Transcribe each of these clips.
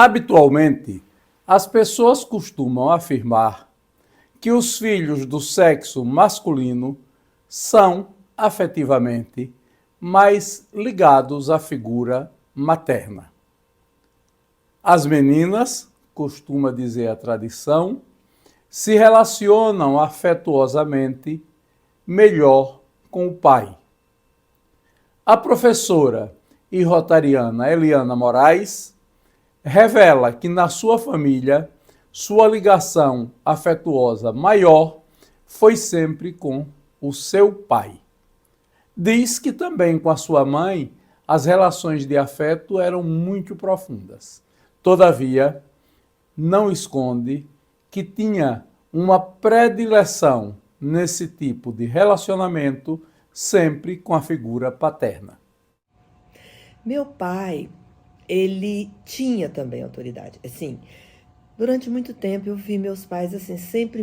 Habitualmente, as pessoas costumam afirmar que os filhos do sexo masculino são, afetivamente, mais ligados à figura materna. As meninas, costuma dizer a tradição, se relacionam afetuosamente melhor com o pai. A professora e rotariana Eliana Moraes revela que na sua família, sua ligação afetuosa maior foi sempre com o seu pai. Diz que também com a sua mãe as relações de afeto eram muito profundas. Todavia, não esconde que tinha uma predileção nesse tipo de relacionamento sempre com a figura paterna. Meu pai, ele tinha também autoridade. Assim, durante muito tempo eu vi meus pais assim sempre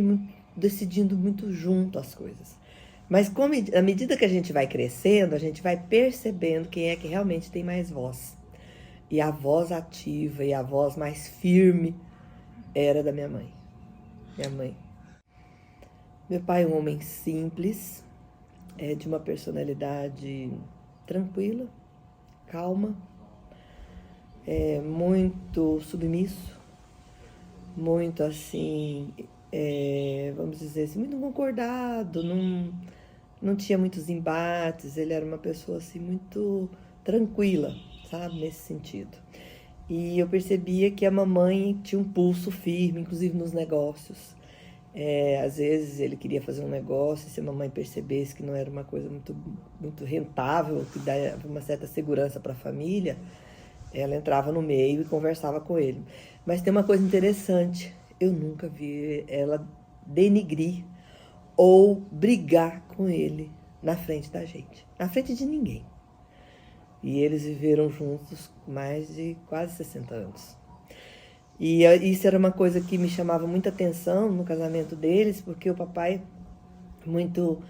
decidindo muito junto as coisas. Mas à medida que a gente vai crescendo, a gente vai percebendo quem é que realmente tem mais voz. E a voz ativa e a voz mais firme era da minha mãe. Minha mãe. Meu pai é um homem simples, de uma personalidade tranquila, calma, muito submisso, muito assim, vamos dizer assim, muito concordado, não tinha muitos embates, ele era uma pessoa assim muito tranquila, sabe, nesse sentido. E eu percebia que a mamãe tinha um pulso firme, inclusive nos negócios. Às vezes ele queria fazer um negócio, e se a mamãe percebesse que não era uma coisa muito rentável, que dava uma certa segurança para a família, ela entrava no meio e conversava com ele. Mas tem uma coisa interessante, eu nunca vi ela denigrir ou brigar com ele na frente da gente, na frente de ninguém. E eles viveram juntos mais de quase 60 anos. E isso era uma coisa que me chamava muita atenção no casamento deles, porque o papai, muito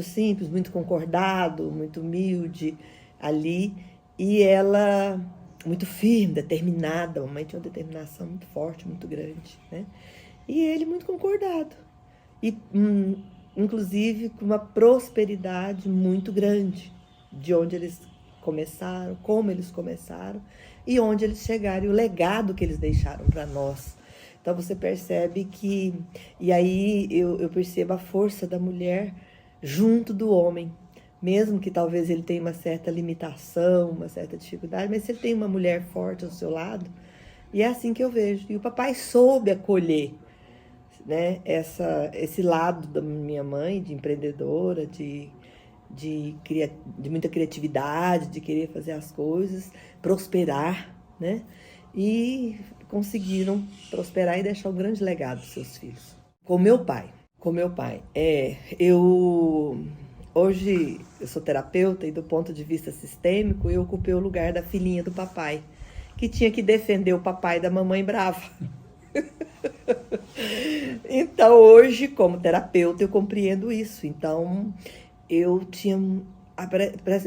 simples, muito concordado, muito humilde ali, e ela muito firme, determinada. A mamãe tinha uma determinação muito forte, muito grande, né? E ele muito concordado. E, inclusive, com uma prosperidade muito grande, de onde eles começaram, como eles começaram e onde eles chegaram, e o legado que eles deixaram para nós. Então você percebe que, e aí eu percebo a força da mulher junto do homem, mesmo que talvez ele tenha uma certa limitação, uma certa dificuldade, mas se ele tem uma mulher forte ao seu lado, e é assim que eu vejo. E o papai soube acolher, né, esse lado da minha mãe, de empreendedora, de muita criatividade, de querer fazer as coisas, prosperar, né? E conseguiram prosperar e deixar um grande legado dos seus filhos. Com meu pai, hoje eu sou terapeuta e do ponto de vista sistêmico eu ocupei o lugar da filhinha do papai, que tinha que defender o papai da mamãe brava. Então hoje, como terapeuta, eu compreendo isso. Então eu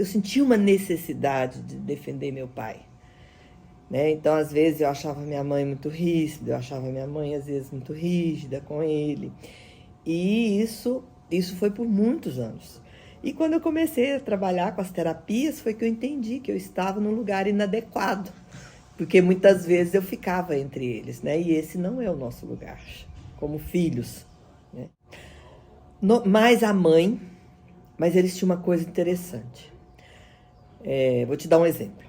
sentia uma necessidade de defender meu pai, né? Então, às vezes, eu achava minha mãe muito ríspida, eu achava minha mãe, às vezes, muito rígida com ele. E isso foi por muitos anos. E quando eu comecei a trabalhar com as terapias, foi que eu entendi que eu estava num lugar inadequado, porque muitas vezes eu ficava entre eles, né? E esse não é o nosso lugar, como filhos, né? Mais a mãe. Mas eles tinham uma coisa interessante. Vou te dar um exemplo.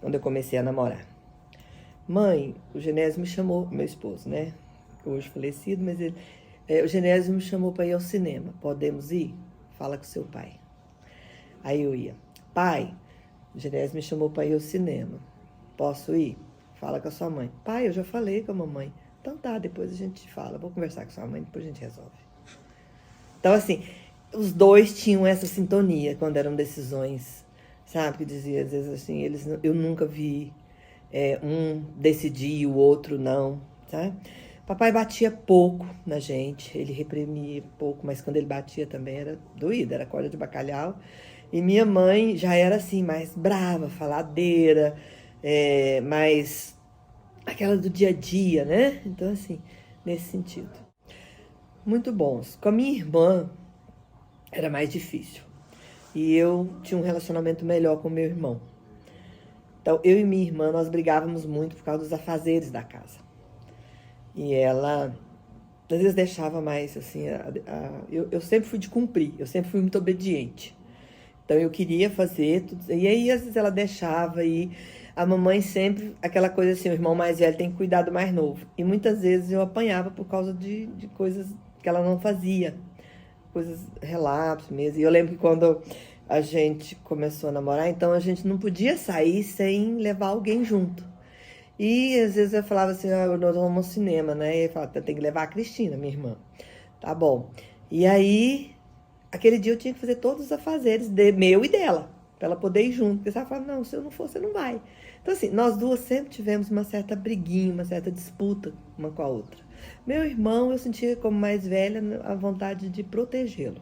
Quando eu comecei a namorar. Mãe, o Genésio me chamou, meu esposo, né? Hoje falecido, mas o Genésio me chamou para ir ao cinema. Podemos ir? Fala com seu pai. Aí eu ia. Pai, o Genésio me chamou para ir ao cinema. Posso ir? Fala com a sua mãe. Pai, eu já falei com a mamãe. Então tá, depois a gente fala. Vou conversar com a sua mãe, depois a gente resolve. Então, assim, os dois tinham essa sintonia quando eram decisões, sabe? Que dizia, às vezes, assim, eu nunca vi um decidir e o outro não, sabe? Papai batia pouco na gente, ele reprimia pouco, mas quando ele batia também era doído, era corda de bacalhau. E minha mãe já era assim, mais brava, faladeira, mais aquela do dia a dia, né? Então, assim, nesse sentido. Muito bons. Com a minha irmã, era mais difícil. E eu tinha um relacionamento melhor com meu irmão. Então, eu e minha irmã, nós brigávamos muito por causa dos afazeres da casa. E ela, às vezes, deixava mais, assim, eu sempre fui de cumprir, eu sempre fui muito obediente. Então, eu queria fazer tudo, e aí, às vezes, ela deixava, e a mamãe sempre, aquela coisa assim, o irmão mais velho tem que cuidar do mais novo. E muitas vezes eu apanhava por causa de coisas que ela não fazia, coisas, relapsos mesmo. E eu lembro que quando a gente começou a namorar, então a gente não podia sair sem levar alguém junto. E às vezes eu falava assim, nós vamos ao cinema, né? E ele falava, tem que levar a Cristina, minha irmã. Tá bom. E aí, aquele dia eu tinha que fazer todos os afazeres, meu e dela, pra ela poder ir junto. Porque ela falava, não, se eu não for, você não vai. Então assim, nós duas sempre tivemos uma certa briguinha, uma certa disputa uma com a outra. Meu irmão, eu sentia como mais velha a vontade de protegê-lo.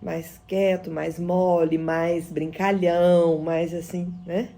Mais quieto, mais mole, mais brincalhão, mais assim, né?